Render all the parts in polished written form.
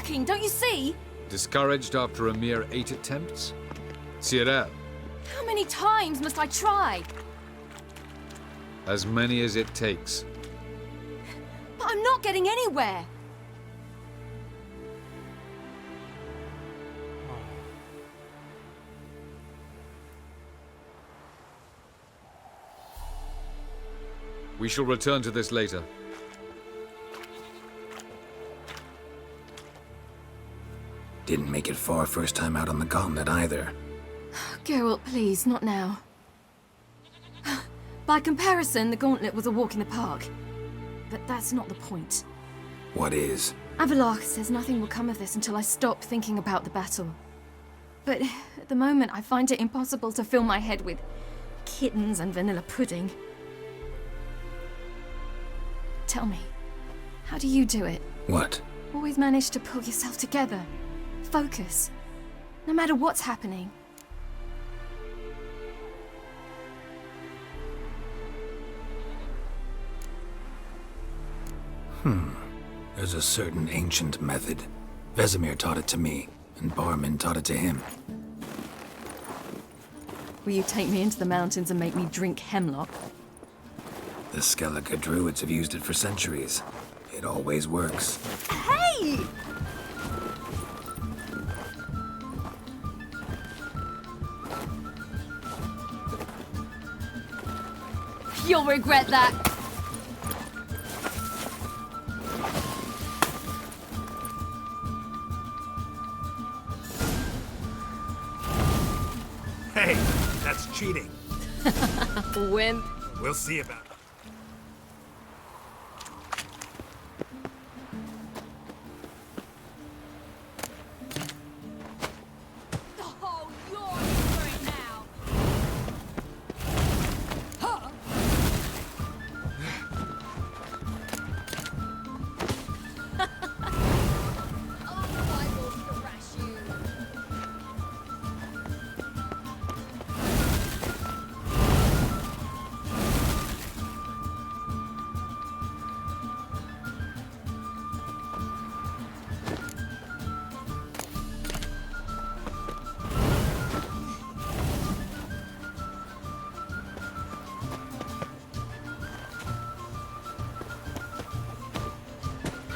shocking, don't you see? Discouraged after a mere 8 attempts? Ciri, How many times must I try? as many as it takes. But I'm not getting anywhere. We shall return to this later. Didn't make it far first time out on the gauntlet either. Geralt, please, not now. By comparison, the gauntlet was a walk in the park. But that's not the point. What is? Avallac'h says nothing will come of this until I stop thinking about the battle. But at the moment, I find it impossible to fill my head with kittens and vanilla pudding. Tell me, how do you do it? What? Always manage to pull yourself together. Focus. No matter what's happening. There's a certain ancient method. Vesemir taught it to me, and Barman taught it to him. Will you take me into the mountains and make me drink hemlock? The Skellige druids have used it for centuries. It always works. Hey! You'll regret that. Hey, that's cheating. Wimp. We'll see about it. Oh, you're in for it now. Oh, I will thrash you.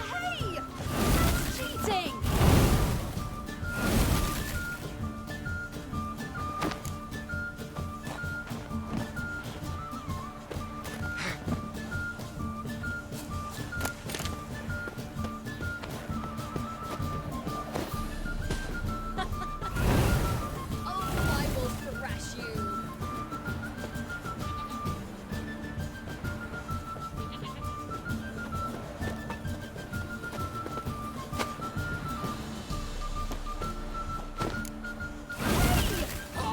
Hey! That's cheating! Oh, I will thrash you. Hey!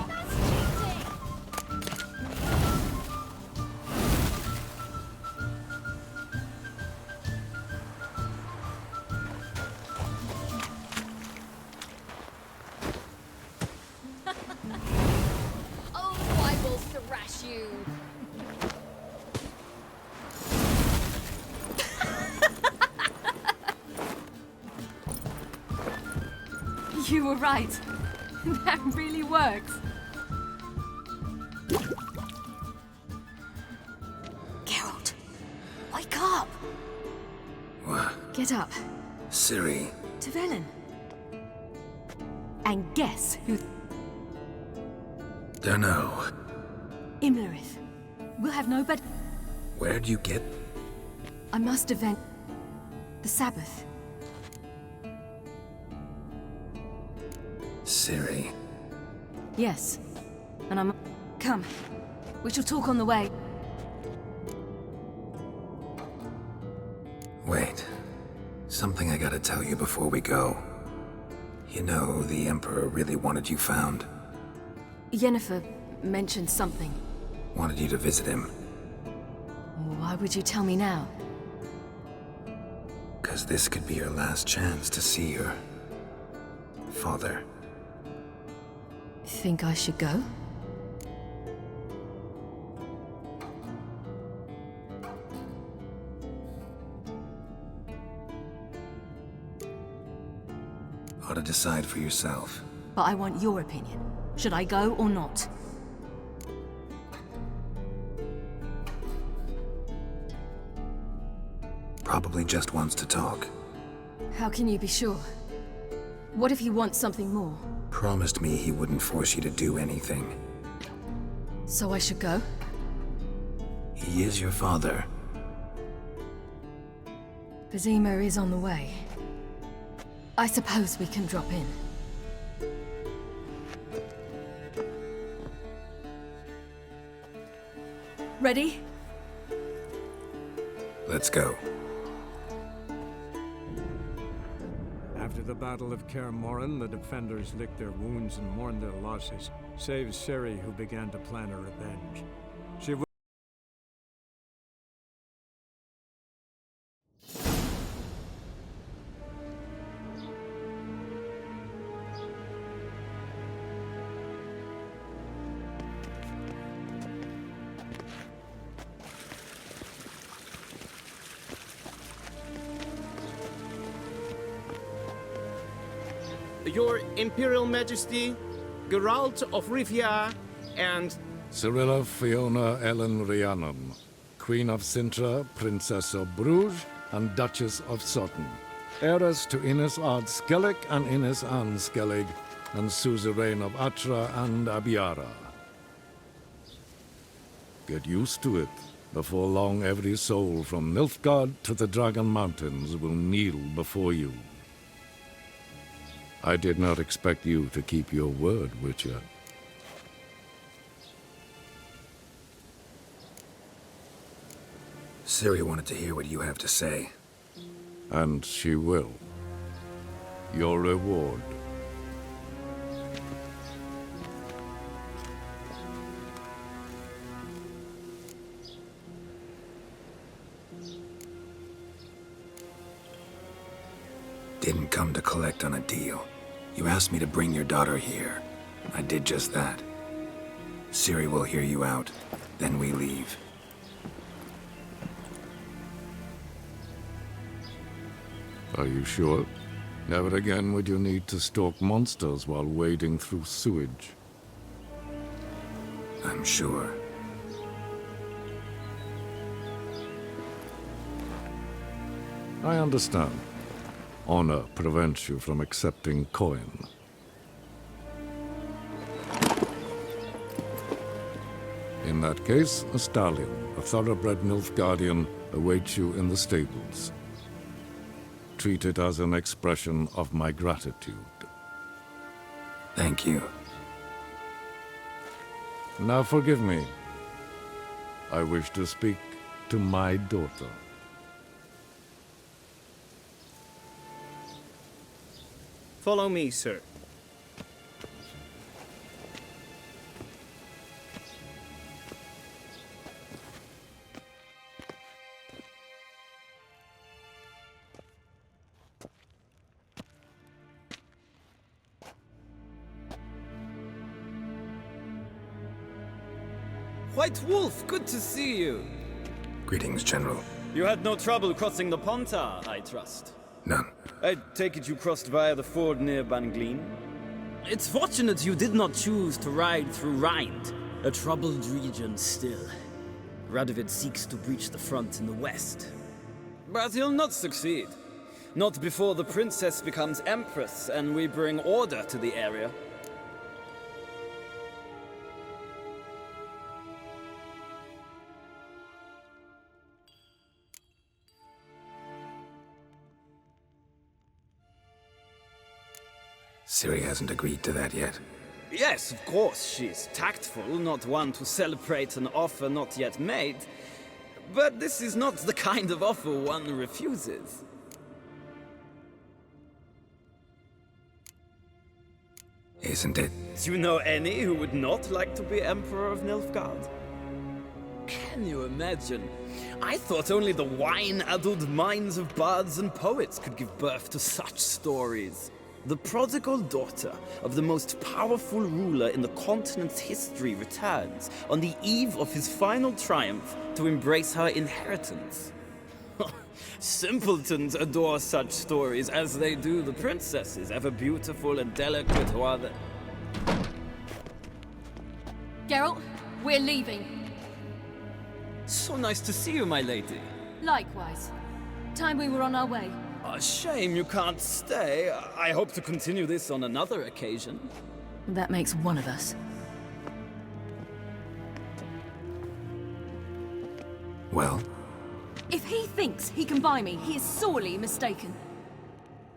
That's cheating! Oh, I will thrash you. You were right. That really works. Geralt, wake up. What? Get up. Ciri. To Velen. And guess who? Dunno. Imlerith. We'll have no but. Where'd you get? I must event the Sabbath. Ciri. Yes. And I'm. Come. We shall talk on the way. Wait. Something I gotta tell you before we go. You know, the Emperor really wanted you found. Yennefer mentioned something. Wanted you to visit him. Why would you tell me now? 'Cause this could be your last chance to see your father. Think I should go? decide for yourself. But I want your opinion. Should I go or not? Probably just wants to talk. How can you be sure? What if he wants something more? Promised me he wouldn't force you to do anything. So I should go? He is your father. Vizima is on the way. I suppose we can drop in. Ready? Let's go. After the Battle of Kaer Morhen, the defenders licked their wounds and mourned their losses, save Ciri, who began to plan a revenge. She would Your Imperial Majesty, Geralt of Rivia, and... Cirilla Fiona Ellen Rhiannon, Queen of Sintra, Princess of Bruges, and Duchess of Sutton. Heiress to Innes Ard Skellig and Innes Anne Skellig, and suzerain of Atra and Abiara. Get used to it. Before long, every soul from Nilfgaard to the Dragon Mountains will kneel before you. I did not expect you to keep your word, Witcher. Ciri wanted to hear what you have to say. And she will. Your reward. Didn't come to collect on a deal. You asked me to bring your daughter here. I did just that. Ciri will hear you out. Then we leave. Are you sure? Never again would you need to stalk monsters while wading through sewage. I'm sure. I understand. Honor prevents you from accepting coin. In that case, a stallion, a thoroughbred Nilfgaardian, awaits you in the stables. Treat it as an expression of my gratitude. Thank you. Now forgive me. I wish to speak to my daughter. Follow me, sir. White Wolf, good to see you. Greetings, General. You had no trouble crossing the Pontar, I trust. None. I take it you crossed via the ford near Banglin? It's fortunate you did not choose to ride through Rind, a troubled region still. Radovid seeks to breach the front in the west. But he'll not succeed. Not before the princess becomes empress and we bring order to the area. Ciri hasn't agreed to that yet. Yes, of course, she's tactful, not one to celebrate an offer not yet made. But this is not the kind of offer one refuses. Isn't it? Do you know any who would not like to be Emperor of Nilfgaard? Can you imagine? I thought only the wine-addled minds of bards and poets could give birth to such stories. The prodigal daughter of the most powerful ruler in the continent's history returns on the eve of his final triumph to embrace her inheritance. Simpletons adore such stories as they do the princesses, ever beautiful and delicate while the... Geralt, we're leaving. So nice to see you, my lady. Likewise. Time we were on our way. A shame you can't stay. I hope to continue this on another occasion. That makes one of us. Well, If he thinks he can buy me, he is sorely mistaken.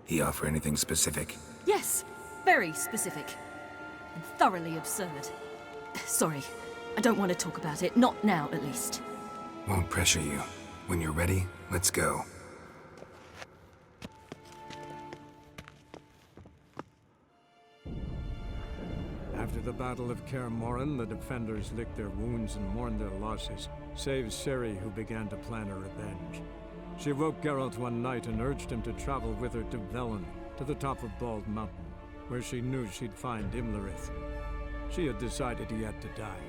he offer anything specific? Yes, very specific. And thoroughly absurd. Sorry, I don't want to talk about it. Not now, at least. Won't pressure you. When you're ready, let's go. After the Battle of Kaer Morhen, the defenders licked their wounds and mourned their losses, save Ciri, who began to plan a revenge. She woke Geralt one night and urged him to travel with her to Velen, to the top of Bald Mountain, where she knew she'd find Imlerith. She had decided he had to die.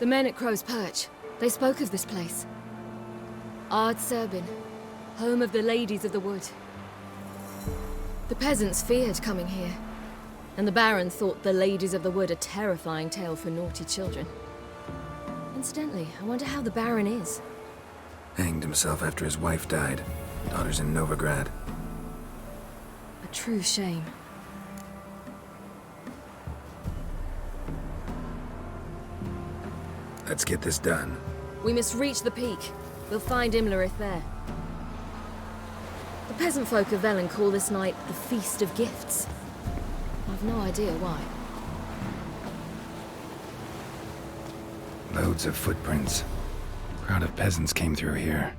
The men at Crow's Perch, they spoke of this place. Ard Serbin, home of the Ladies of the Wood. The peasants feared coming here, and the Baron thought the Ladies of the Wood a terrifying tale for naughty children. Incidentally, I wonder how the Baron is. Hanged himself after his wife died. Daughter's in Novigrad. A true shame. Let's get this done. We must reach the peak. We'll find Imlerith there. The peasant folk of Velen call this night the Feast of Gifts. I've no idea why. Loads of footprints. Crowd of peasants came through here.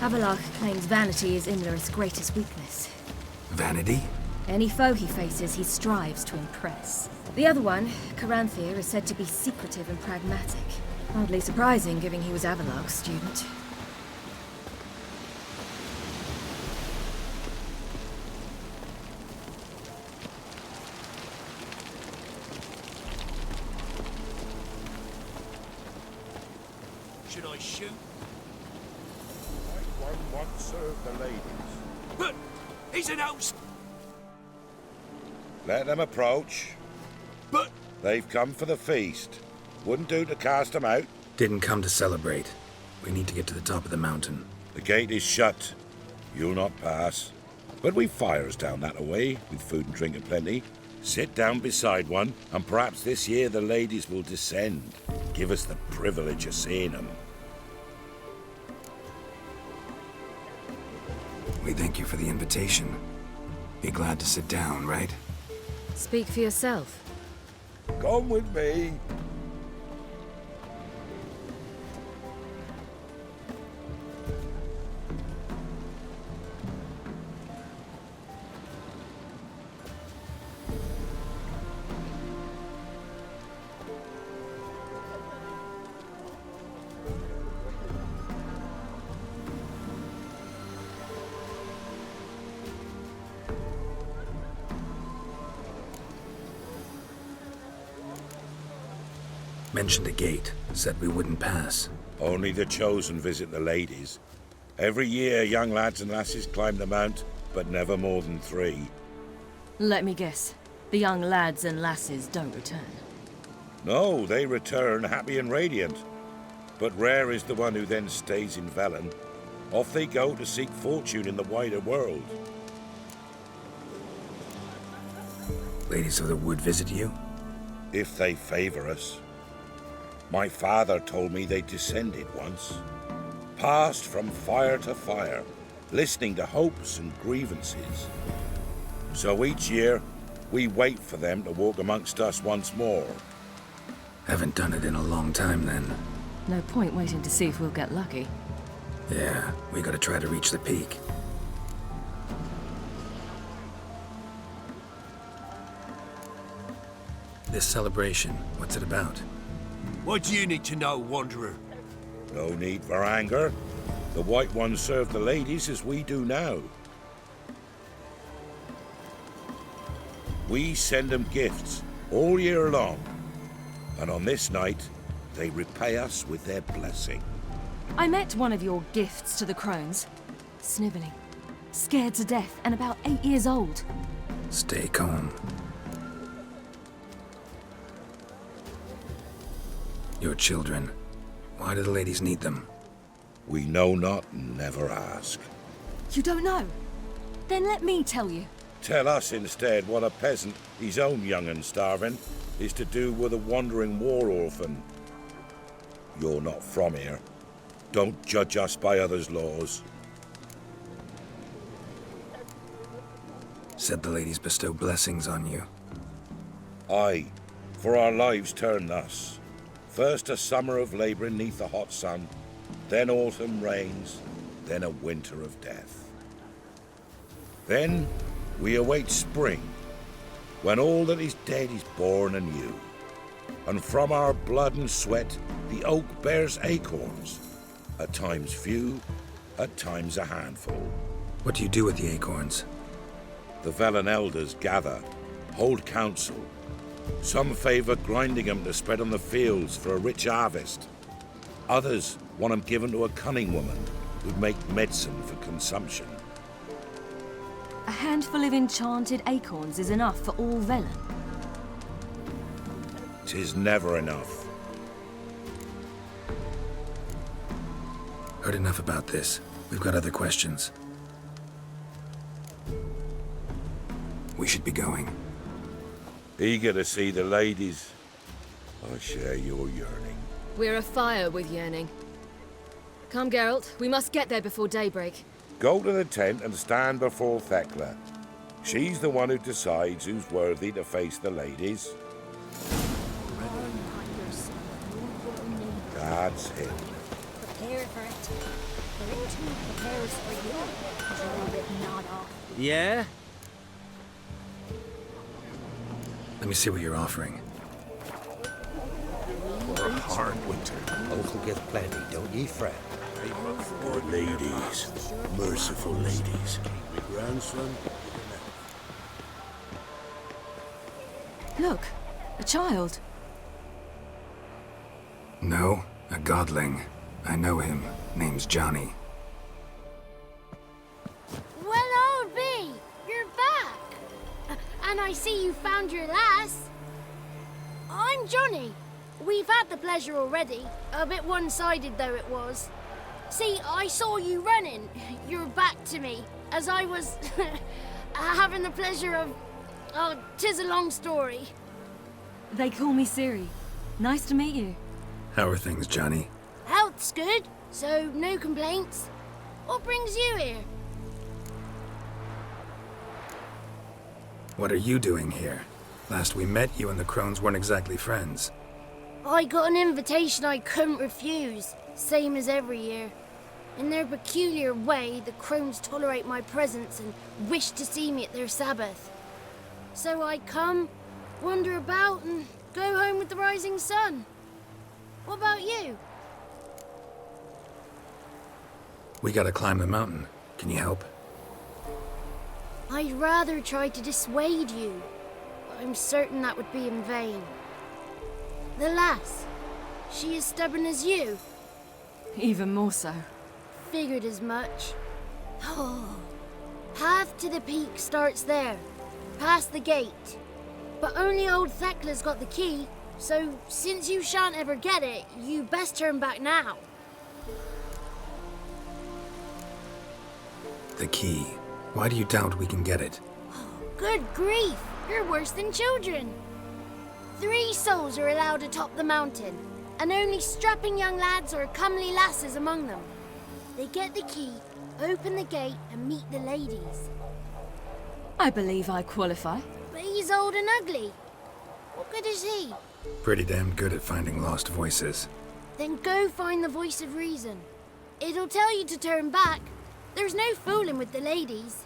Avalarch claims vanity is Imlerith's greatest weakness. Vanity? Any foe he faces, he strives to impress. The other one, Caranthir, is said to be secretive and pragmatic. Hardly surprising, given he was Avalarch's student. Should I shoot? One once served the ladies. But he's an host. Let them approach. But They've come for the feast. Wouldn't do to cast them out. Didn't come to celebrate. We need to get to the top of the mountain. The gate is shut. You'll not pass. But we've fires down that away, with food and drink aplenty. Sit down beside one, and perhaps this year the ladies will descend. Give us the privilege of seeing them. We thank you for the invitation. Be glad to sit down, right? Speak for yourself. Come with me. Mentioned a gate. Said we wouldn't pass. Only the chosen visit the ladies. Every year, young lads and lasses climb the mount, but never more than 3. Let me guess. The young lads and lasses don't return. No, they return happy and radiant. But rare is the one who then stays in Velen. Off they go to seek fortune in the wider world. Ladies of the Wood visit you? If they favor us. My father told me they descended once, passed from fire to fire, listening to hopes and grievances. So each year, we wait for them to walk amongst us once more. Haven't done it in a long time then. No point waiting to see if we'll get lucky. Yeah, we gotta try to reach the peak. This celebration, what's it about? What do you need to know, Wanderer? No need for anger. The White Ones serve the ladies as we do now. We send them gifts all year long. And on this night, they repay us with their blessing. I met one of your gifts to the crones. Snivelling. Scared to death and about 8 years old. Stay calm. Your children. Why do the ladies need them? We know not and never ask. You don't know? Then let me tell you. Tell us instead what a peasant, his own young and starving, is to do with a wandering war orphan. You're not from here. Don't judge us by others' laws. Said the ladies bestow blessings on you. Aye, for our lives turn thus. First a summer of labouring neath the hot sun, then autumn rains, then a winter of death. Then we await spring, when all that is dead is born anew. And from our blood and sweat the oak bears acorns, at times few, at times a handful. What do you do with the acorns? The Velen elders gather, hold council. Some favour grinding them to spread on the fields for a rich harvest. Others want them given to a cunning woman who'd make medicine for consumption. A handful of enchanted acorns is enough for all Velen. 'Tis never enough. Heard enough about this. We've got other questions. We should be going. Eager to see the ladies. I share your yearning. We're afire with yearning. Come, Geralt. We must get there before daybreak. Go to the tent and stand before Thekla. She's the one who decides who's worthy to face the ladies. That's it. Prepare for it. The ritual prepares for you. Draw it not off. Yeah? Let me see what you're offering. For a hard winter. Uncle gets plenty, don't ye fret. For ladies. Merciful ladies. My grandson. Look, a child. No, a godling. I know him. Name's Johnny. Well, old B, you're back. And I see you found your lass. I'm Johnny. We've had the pleasure already. A bit one-sided though it was. See, I saw you running. Your back to me. As I was having the pleasure of... Oh, 'tis a long story. They call me Ciri. Nice to meet you. How are things, Johnny? Health's good, so no complaints. What brings you here? What are you doing here? Last we met, you and the crones weren't exactly friends. I got an invitation I couldn't refuse, same as every year. In their peculiar way, the crones tolerate my presence and wish to see me at their Sabbath. So I come, wander about, and go home with the rising sun. What about you? We gotta climb the mountain. Can you help? I'd rather try to dissuade you. I'm certain that would be in vain. The lass, she as stubborn as you? Even more so. Figured as much. Oh, path to the peak starts there, past the gate. But only old Thekla's got the key, so since you shan't ever get it, you best turn back now. The key. Why do you doubt we can get it? Good grief, you're worse than children. 3 souls are allowed atop the mountain. and only strapping young lads or comely lasses among them. They get the key, open the gate, and meet the ladies. I believe I qualify. But he's old and ugly. What good is he? Pretty damn good at finding lost voices. Then go find the voice of reason. It'll tell you to turn back. There's no fooling with the ladies.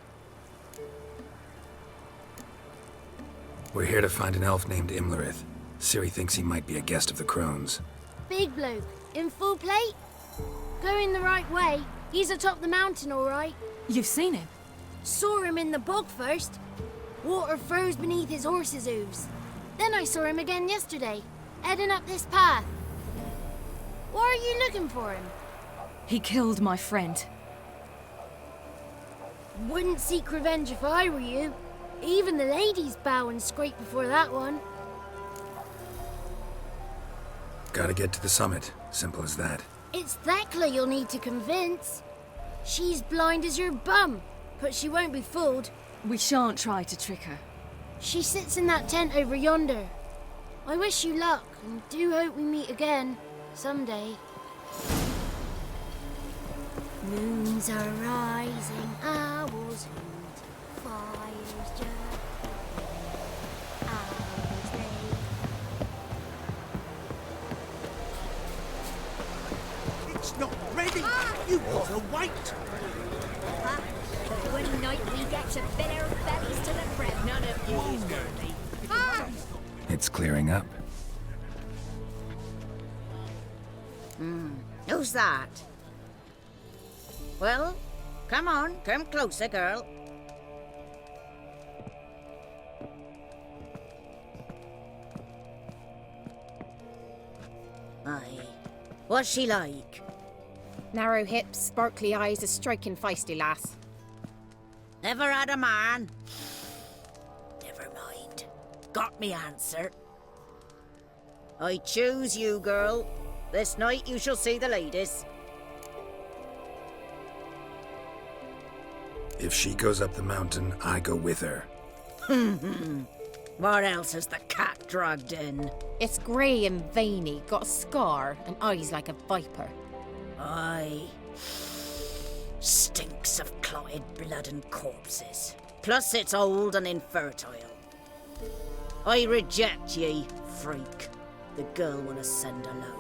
We're here to find an elf named Imlerith. Ciri thinks he might be a guest of the Crones. Big bloke, in full plate? Going the right way. He's atop the mountain, all right. You've seen him? Saw him in the bog first. Water froze beneath his horse's hooves. Then I saw him again yesterday, heading up this path. Why are you looking for him? He killed my friend. Wouldn't seek revenge if I were you. Even the ladies bow and scrape before that one. Gotta get to the summit. Simple as that. It's Thekla you'll need to convince. She's blind as your bum, but she won't be fooled. We shan't try to trick her. She sits in that tent over yonder. I wish you luck, and do hope we meet again, someday. Moons are rising, owls hoot, fires jerk, owls they... It's not ready! You gotta wait! One night we get to fill our bellies to the brim. None of you is worthy. It's clearing up. Who's that? Well, come on, come closer, girl. Aye. What's she like? Narrow hips, sparkly eyes, a striking feisty lass. Never had a man? Never mind. Got me answer. I choose you, girl. This night you shall see the ladies. If she goes up the mountain, I go with her. What else has the cat dragged in? It's grey and veiny, got a scar, and eyes like a viper. Aye. Stinks of clotted blood and corpses. Plus it's old and infertile. I reject ye, freak. The girl wanna send alone.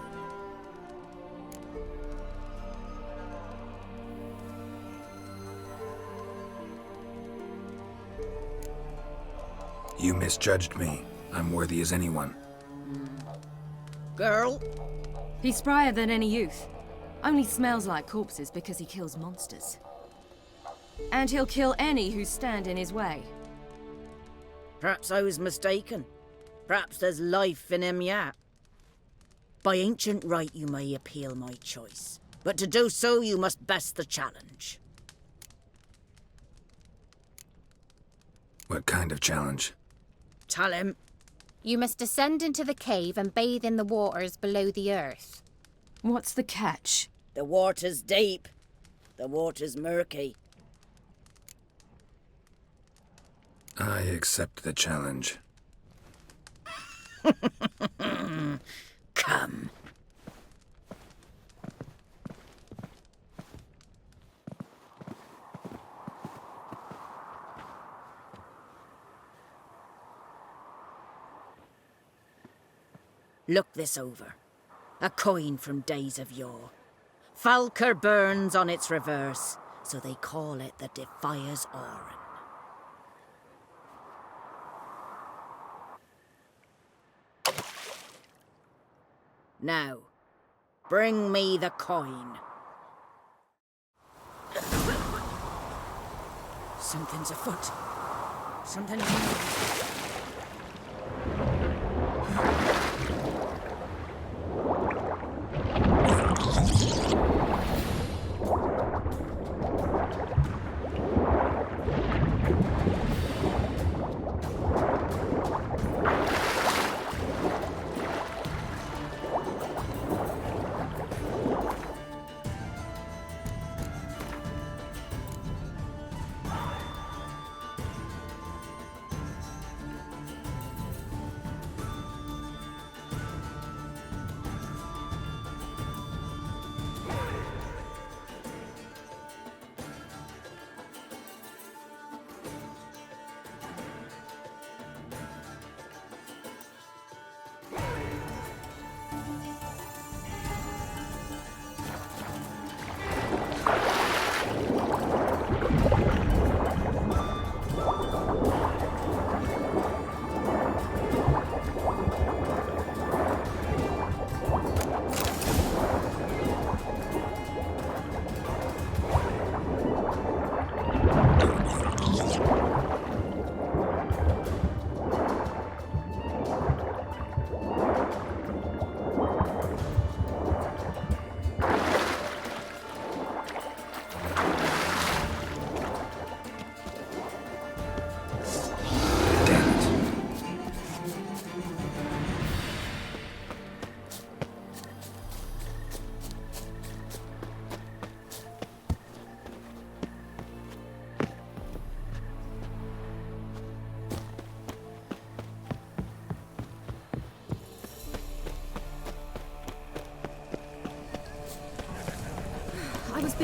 You misjudged me. I'm worthy as anyone. Girl? He's sprier than any youth. Only smells like corpses because he kills monsters. And he'll kill any who stand in his way. Perhaps I was mistaken. Perhaps there's life in him yet. By ancient right you may appeal my choice, but to do so you must best the challenge. What kind of challenge? Tell him. You must descend into the cave and bathe in the waters below the earth. What's the catch? The water's deep. The water's murky. I accept the challenge. Come. Look this over. A coin from days of yore. Falker burns on its reverse, so they call it the Defier's Oran. Now, bring me the coin. Something's afoot. Something's...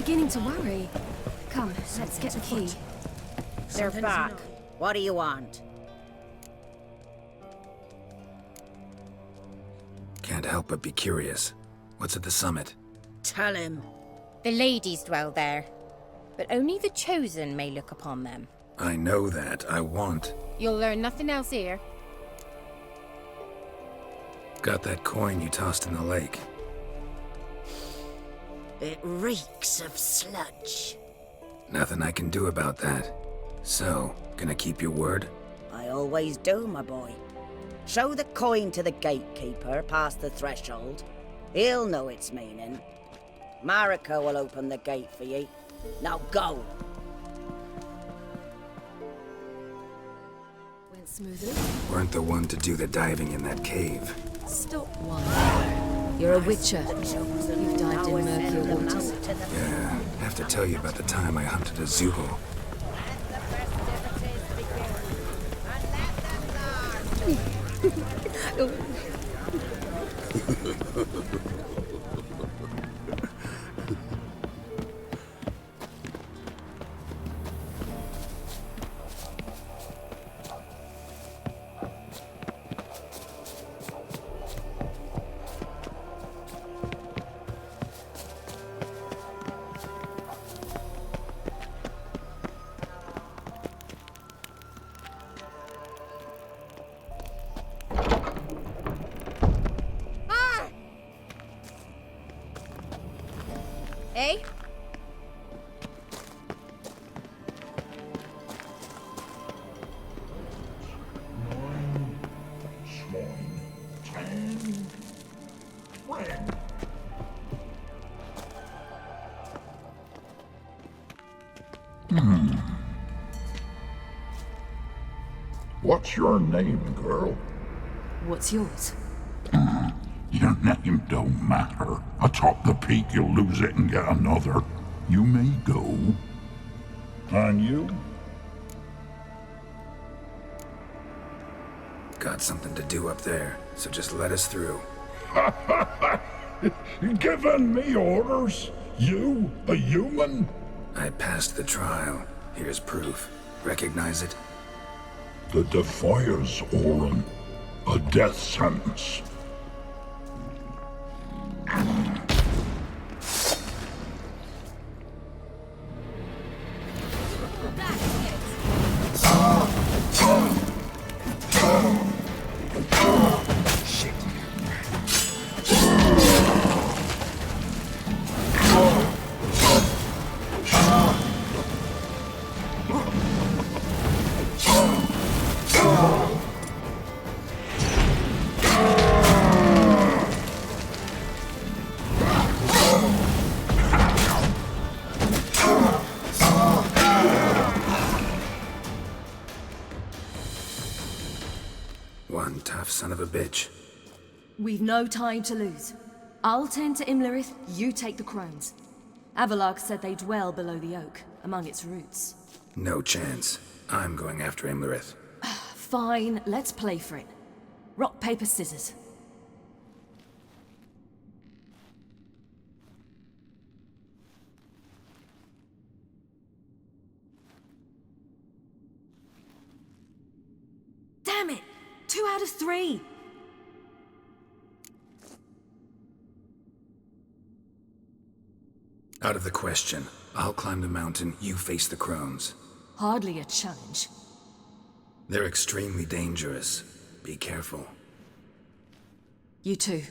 beginning to worry. Come, let's get the key. They're back. What do you want? Can't help but be curious. What's at the summit? Tell him. The ladies dwell there, but only the chosen may look upon them. I know that. I want. You'll learn nothing else here. Got that coin you tossed in the lake. It reeks of sludge. Nothing I can do about that. So, gonna keep your word? I always do, my boy. Show the coin to the gatekeeper past the threshold. He'll know its meaning. Marika will open the gate for you. Now go! Went smoothly. Weren't the one to do the diving in that cave. Stop whining. You're a witcher. You've dived in murkier waters. Yeah, have to tell you about the time I hunted a Zoogle. Eh? What's your name, girl? What's yours? Your name don't matter. Atop the peak, you'll lose it and get another. You may go. And you? Got something to do up there, so just let us through. Giving me orders? You, a human? I passed the trial. Here's proof. Recognize it? The Defier's Orin. A death sentence. One tough son of a bitch. We've no time to lose. I'll tend to Imlerith, you take the crones. Avalark said they dwell below the oak, among its roots. No chance. I'm going after Imlerith. Fine, let's play for it. Rock, paper, scissors. Damn it! 2 out of 3! Out of the question. I'll climb the mountain, you face the crones. Hardly a challenge. They're extremely dangerous. Be careful. You too.